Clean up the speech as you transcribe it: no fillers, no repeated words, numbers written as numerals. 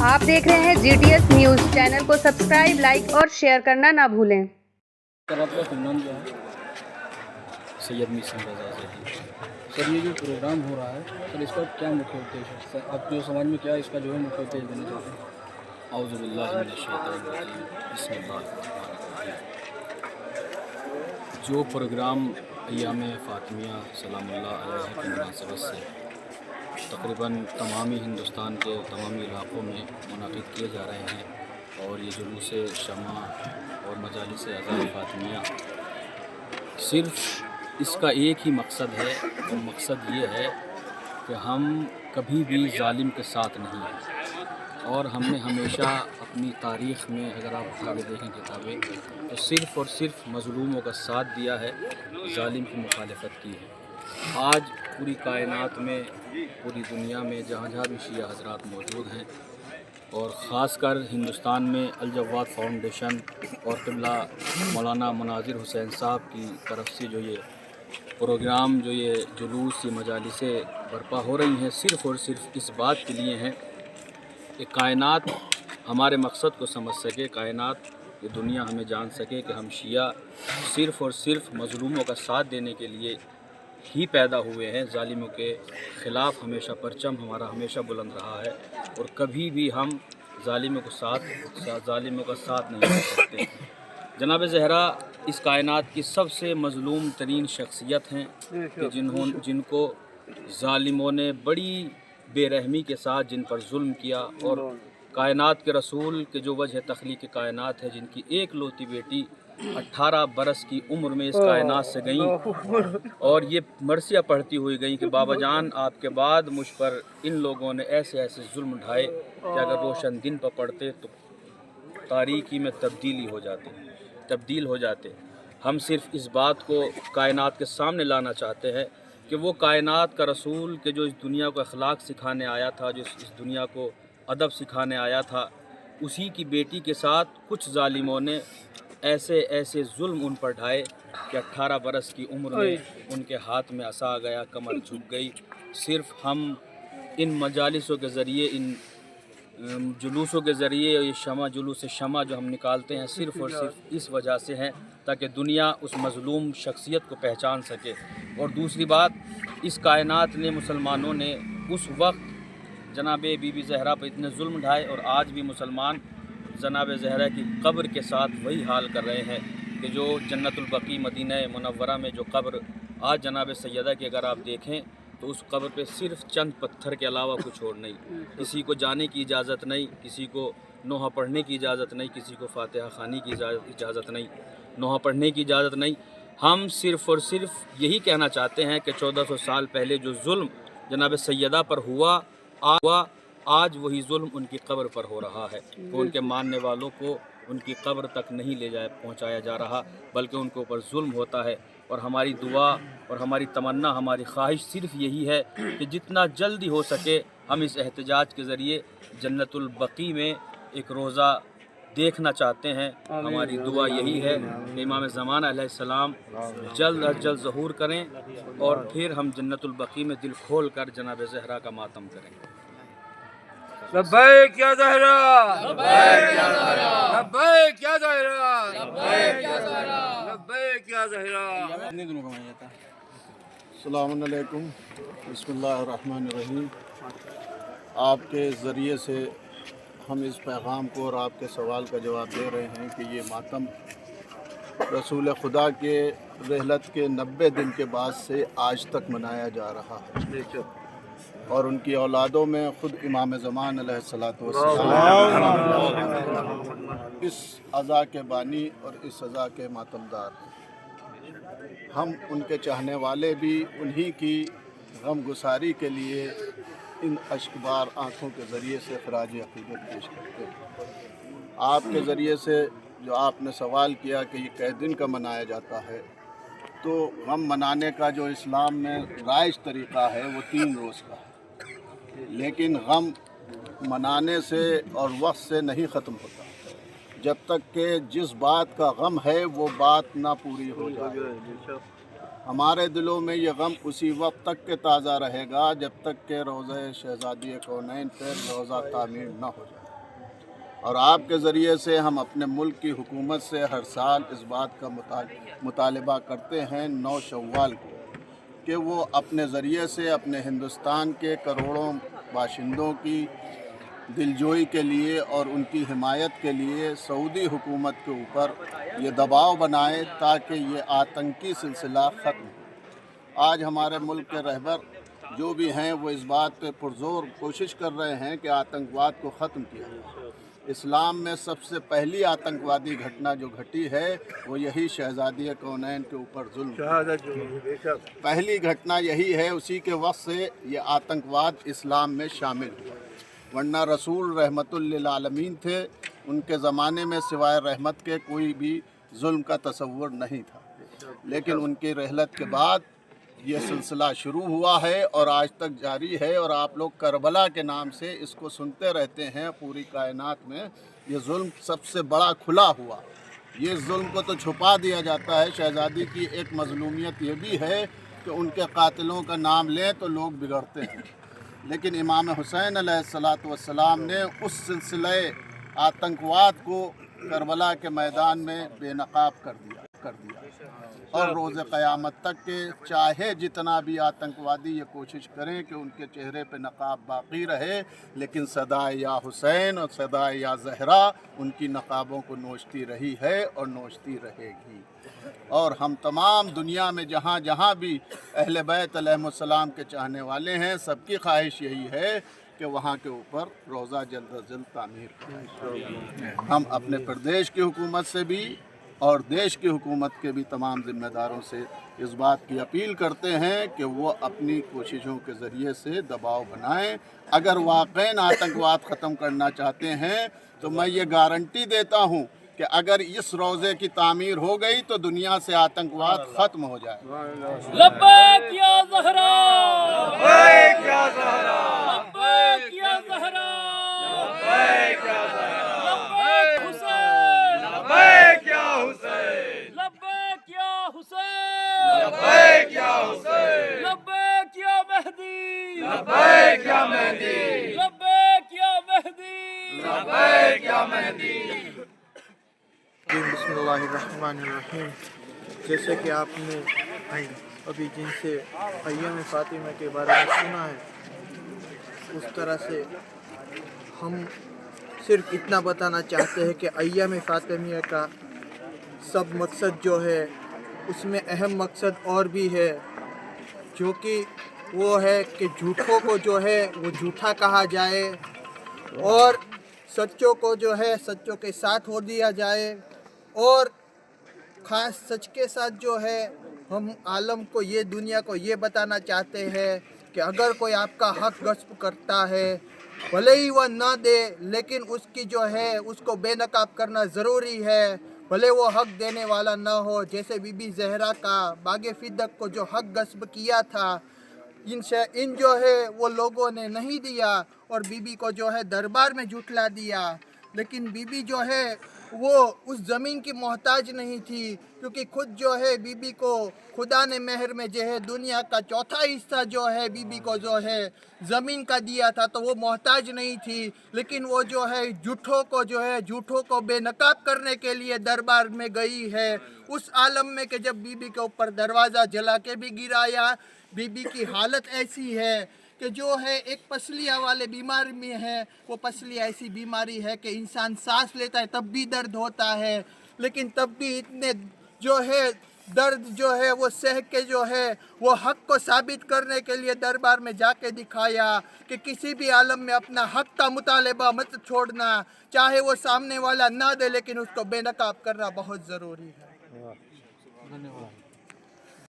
आप देख रहे हैं GTS न्यूज़। चैनल को सब्सक्राइब, लाइक और शेयर करना ना भूलें। सैयद मिशन रज़ा ज़ैदी। सर ये जो प्रोग्राम हो रहा है सर इसका क्या मुख्य उद्देश्य है सर, आप जो समाज में क्या इसका जो है मुख्य उद्देश्य देना चाहते हैं? औज़ु बिल्लाहि मिनश शैतानिर रजीम, बिस्मिल्लाहिर्रहमानिर्रहीम। जो प्रोग्राम अय्याम फ़ातिमिया सलामुल्लाह अलैहा की मुनासबत से तकरीबन तमामी हिंदुस्तान के तमामी इलाक़ों में मुनाक़िद किए जा रहे हैं और ये जुलूस शमा और मजालिस अज़ान फ़ातिमिया सिर्फ़ इसका एक ही मकसद है और मकसद ये है कि हम कभी भी ज़ालिम के साथ नहीं हैं और हमने हमेशा अपनी तारीख़ में अगर आप उठा के देखें किताबें तो सिर्फ़ और सिर्फ मज़लूमों का साथ दिया है, ज़ालिम की मुखालफत की है। आज पूरी कायनात में, पूरी दुनिया में जहाँ जहाँ भी शिया हज़रात मौजूद हैं और ख़ासकर हिंदुस्तान में अल-जवाद फाउंडेशन और क़िबला मौलाना मुनाज़िर हुसैन साहब की तरफ से जो ये प्रोग्राम, जो ये जुलूस, ये मजालिसें बर्पा हो रही हैं, सिर्फ़ और सिर्फ इस बात के लिए हैं कि कायनात हमारे मकसद को समझ सके, कायनात की दुनिया हमें जान सके कि हम शिया सिर्फ़ और सिर्फ मज़लूमों का साथ देने के लिए ही पैदा हुए हैं। ज़ालिमों के ख़िलाफ़ हमेशा परचम हमारा हमेशा बुलंद रहा है और कभी भी हम ज़ालिमों का साथ नहीं दे सकते। जनाब ज़हरा इस कायनात की सबसे मज़लूम तरीन शख्सियत हैं कि जिनको ज़ालिमों ने बड़ी बेरहमी के साथ जिन पर जुल्म किया और कायनात के रसूल के जो वजह तख्लीक़ कायनात है, जिनकी एक लौती बेटी 18 बरस की उम्र में इस कायनात से गईं और ये मरसिया पढ़ती हुई गई कि बाबा जान आपके बाद मुझ पर इन लोगों ने ऐसे ऐसे जुल्म ढाए कि अगर रोशन दिन पर पढ़ते तो तारीकी में तब्दील हो जाते। हम सिर्फ़ इस बात को कायनात के सामने लाना चाहते हैं कि वो कायनात का रसूल के जो इस दुनिया को अखलाक सिखाने आया था, जो इस दुनिया को अदब सिखाने आया था, उसी की बेटी के साथ कुछ ज़ालिमों ने ऐसे ऐसे जुल्म उन पर ढाए कि 18 बरस की उम्र में उनके हाथ में असा आ गया, कमर झुक गई। सिर्फ़ हम इन मजालिसों के ज़रिए, इन जुलूसों के ज़रिए, ये जुलूस शमा जो हम निकालते हैं, सिर्फ़ और सिर्फ इस वजह से हैं ताकि दुनिया उस मज़लूम शख्सियत को पहचान सके। और दूसरी बात, इस कायनात ने, मुसलमानों ने उस वक्त जनाब बीबी ज़हरा पर इतने जुल्म ढाए और आज भी मुसलमान जनाब ज़हरा की कब्र के साथ वही हाल कर रहे हैं कि जो जन्नतुल बकी मदीना मुनव्वरा में जो कब्र आज जनाब सैयदा की अगर आप देखें तो उस कब्र पे सिर्फ़ चंद पत्थर के अलावा कुछ और नहीं। किसी को जाने की इजाज़त नहीं, किसी को नोहा पढ़ने की इजाज़त नहीं, किसी को फातिहा ख़ानी की इजाज़त नहीं, नोहा पढ़ने की इजाज़त नहीं। हम सिर्फ़ और सिर्फ यही कहना चाहते हैं कि 1400 साल पहले जो जुल्म जनाब सैयदा पर हुआ आज वही जुल्म उनकी कब्र पर हो रहा है। तो उनके मानने वालों को उनकी कब्र तक नहीं पहुंचाया जा रहा, बल्कि उनके ऊपर जुल्म होता है। और हमारी दुआ और हमारी तमन्ना, हमारी ख्वाहिश सिर्फ़ यही है कि जितना जल्दी हो सके हम इस एहतजाज के ज़रिए जन्नतुल बकी में एक रोज़ा देखना चाहते हैं। हमारी दुआ यही है कि इमाम ज़माना अलैहिस्सलाम जल्द अज जल्द ज़हूर करें और फिर हम जन्नतुल बकी में दिल खोल कर जनाब ज़हरा का मातम करें। लब्बैक या ज़हरा, लब्बैक या ज़हरा, लब्बैक या ज़हरा, लब्बैक या ज़हरा, लब्बैक या ज़हरा। कितने दिनों का माना जाता है? अस्सलामु अलैकुम, बिस्मिल्लाहिर्रहमानिर्रहीम। आपके ज़रिए से हम इस पैगाम को और आपके सवाल का जवाब दे रहे हैं कि ये मातम रसूल खुदा के रहलत के 90 दिन के बाद से आज तक मनाया जा रहा है और उनकी औलादों में ख़ुद इमाम ज़मान अलैहिस्सलातु वस्सलाम इस अज़ा के बानी और इस अज़ा के मातमदार हैं। हम उनके चाहने वाले भी उन्हीं की गमगुसारी के लिए इन अश्कबार आँखों के ज़रिए से ख़राज अक़ीदत पेश करते हैं। आपके ज़रिए से जो आपने सवाल किया कि ये कै दिन का मनाया जाता है, तो गम मनाने का जो इस्लाम में राइज तरीक़ा है वो 3 रोज़ का है, लेकिन गम मनाने से और वक्त से नहीं ख़त्म होता जब तक कि जिस बात का गम है वो बात ना पूरी हो जाए। हमारे दिलों में ये गम उसी वक्त तक के ताज़ा रहेगा जब तक कि रोज़े शहज़ादी कौनैन पर रोज़ा तामीर ना हो जाए। اور آپ کے ذریعے سے ہم اپنے ملک کی حکومت سے ہر سال اس بات کا مطالبہ کرتے ہیں 9 شوال کو کہ وہ اپنے ذریعے سے اپنے ہندوستان کے کروڑوں باشندوں کی دلجوئی کے لیے اور ان کی حمایت کے لیے سعودی حکومت کے اوپر یہ دباؤ بنائے تاکہ یہ آتنکی سلسلہ ختم ہو۔ آج ہمارے ملک کے رہبر جو بھی ہیں وہ اس بات پہ پرزور کوشش کر رہے ہیں کہ آتنکواد کو ختم کیا جائے۔ اسلام میں سب سے پہلی آتنکوادی گھٹنا جو گھٹی ہے وہ یہی شہزادی کونین کے اوپر ظلم، پہلی گھٹنا یہی ہے، اسی کے وقت سے یہ آتنکواد اسلام میں شامل ہوا، ورنہ رسول رحمت للعالمین تھے، ان کے زمانے میں سوائے رحمت کے کوئی بھی ظلم کا تصور نہیں تھا، لیکن ان کی رحلت کے بعد یہ سلسلہ شروع ہوا ہے اور آج تک جاری ہے، اور آپ لوگ کربلا کے نام سے اس کو سنتے رہتے ہیں۔ پوری کائنات میں یہ ظلم سب سے بڑا کھلا ہوا، یہ ظلم کو تو چھپا دیا جاتا ہے۔ شہزادی کی ایک مظلومیت یہ بھی ہے کہ ان کے قاتلوں کا نام لیں تو لوگ بگڑتے ہیں، لیکن امام حسین علیہ السلام نے اس سلسلہ آتنکواد کو کربلا کے میدان میں بے نقاب کر دیا اور روز قیامت تک کے چاہے جتنا بھی آتنکوادی یہ کوشش کریں کہ ان کے چہرے پہ نقاب باقی رہے، لیکن صدائے یا حسین اور صدائے یا زہرا ان کی نقابوں کو نوچتی رہی ہے اور نوچتی رہے گی۔ اور ہم تمام دنیا میں جہاں جہاں بھی اہل بیت علیہ السلام کے چاہنے والے ہیں، سب کی خواہش یہی ہے کہ وہاں کے اوپر روزہ جلد از جلد تعمیر کریں۔ ہم اپنے پردیش کی حکومت سے بھی اور دیش کی حکومت کے بھی تمام ذمہ داروں سے اس بات کی اپیل کرتے ہیں کہ وہ اپنی کوششوں کے ذریعے سے دباؤ بنائیں۔ اگر واقعاً آتنکواد ختم کرنا چاہتے ہیں تو میں یہ گارنٹی دیتا ہوں کہ اگر اس روزے کی تعمیر ہو گئی تو دنیا سے آتنکواد ختم ہو جائے۔ لبیک یا زہرا، لبیک یا زہرا، لبیک یا زہرا، لبیک یا زہرا، لبیک حسین، لبیک یا حسین، لبیک یا حسین، لبیک یا حسین، لبیک یا مہدی، لبیک یا مہدی، لبیک یا مہدی، لبیک یا مہدی۔ بسم اللہ الرحمن الرحیم۔ جیسے کہ آپ نے ابھی جن سے ایام فاطمہ کے بارے میں سنا ہے، اس طرح سے ہم صرف اتنا بتانا چاہتے ہیں کہ ایام فاطمیہ کا سب مقصد جو ہے اس میں اہم مقصد اور بھی ہے، جو کہ وہ ہے کہ جھوٹوں کو جو ہے وہ جھوٹا کہا جائے اور سچوں کو جو ہے سچوں کے ساتھ ہو دیا جائے، اور خاص سچ کے ساتھ جو ہے ہم عالم کو یہ دنیا کو یہ بتانا چاہتے ہیں کہ اگر کوئی آپ کا حق غصب کرتا ہے بھلے ہی وہ نہ دے، لیکن اس کی جو ہے اس کو بے نقاب کرنا ضروری ہے، بھلے وہ حق دینے والا نہ ہو۔ جیسے بی بی زہرا کا باغ فدق کو جو حق غصب کیا تھا، ان جو ہے وہ لوگوں نے نہیں دیا اور بی بی کو جو ہے دربار میں جھٹلا دیا، لیکن بی بی جو ہے وہ اس زمین کی محتاج نہیں تھی، کیونکہ خود جو ہے بی بی کو خدا نے مہر میں جو ہے دنیا کا چوتھا حصہ جو ہے بی بی کو جو ہے زمین کا دیا تھا، تو وہ محتاج نہیں تھی، لیکن وہ جو ہے جھوٹوں کو بے نقاب کرنے کے لیے دربار میں گئی ہے، اس عالم میں کہ جب بی بی کے اوپر دروازہ جلا کے بھی گرایا۔ بی بی کی حالت ایسی ہے کہ جو ہے ایک پسلیاں والے بیماری میں ہے، وہ پسلی ایسی بیماری ہے کہ انسان سانس لیتا ہے تب بھی درد ہوتا ہے، لیکن تب بھی اتنے جو ہے درد جو ہے وہ سہ کے جو ہے وہ حق کو ثابت کرنے کے لیے دربار میں جا کے دکھایا کہ کسی بھی عالم میں اپنا حق کا مطالبہ مت چھوڑنا، چاہے وہ سامنے والا نہ دے، لیکن اس کو بے نقاب کرنا بہت ضروری ہے۔